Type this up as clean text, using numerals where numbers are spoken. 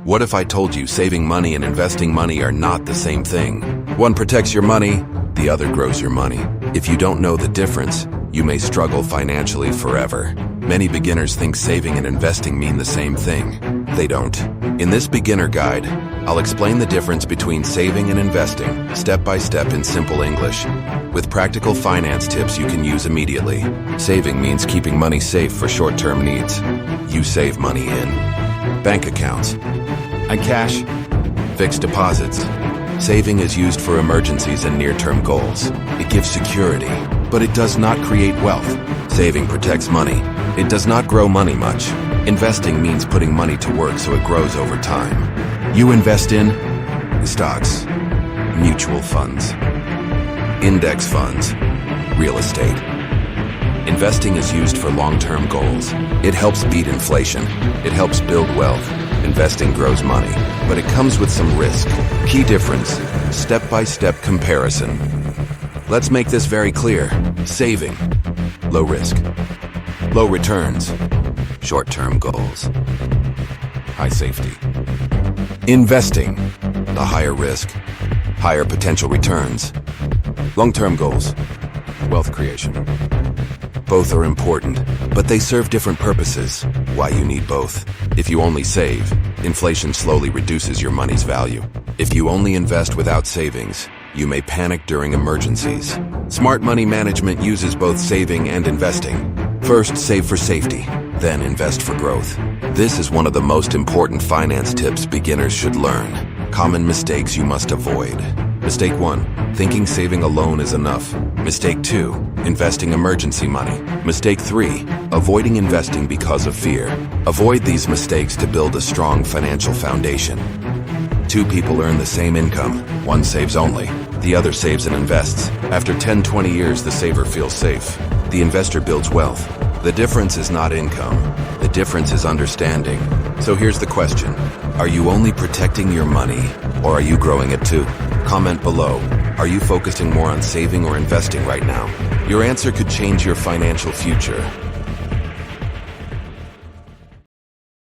What if I told you saving money and investing money are not the same thing? One protects your money, the other grows your money. If you don't know the difference, you may struggle financially forever. Many beginners think saving and investing mean the same thing. They don't. In this beginner guide, I'll explain the difference between saving and investing, step by step in simple English, with practical finance tips you can use immediately. Saving means keeping money safe for short-term needs. You save money in bank accounts and cash, fixed deposits. Saving is used for emergencies and near-term goals. It gives security, but it does not create wealth. Saving protects money. It does not grow money much. Investing means putting money to work so it grows over time. You invest in stocks, mutual funds, index funds, real estate. Investing is used for long-term goals. It helps beat inflation. It helps build wealth. Investing grows money, but it comes with some risk. Key difference, step-by-step comparison. Let's make this very clear. Saving, low risk. Low returns, short-term goals. High safety. Investing, the higher risk, higher potential returns. Long-term goals, wealth creation. Both are important, but they serve different purposes. Why you need both. If you only save, inflation slowly reduces your money's value. If you only invest without savings, you may panic during emergencies. Smart money management uses both saving and investing. First, save for safety, then invest for growth. This is one of the most important finance tips beginners should learn. Common mistakes you must avoid. Mistake 1, thinking saving alone is enough. Mistake 2, investing emergency money. Mistake 3, avoiding investing because of fear. Avoid these mistakes to build a strong financial foundation. Two people earn the same income. One saves only, the other saves and invests. After 10-20 years, the saver feels safe. The investor builds wealth. The difference is not income. The difference is understanding. So here's the question. Are you only protecting your money, or are you growing it too? Comment below. Are you focusing more on saving or investing right now? Your answer could change your financial future.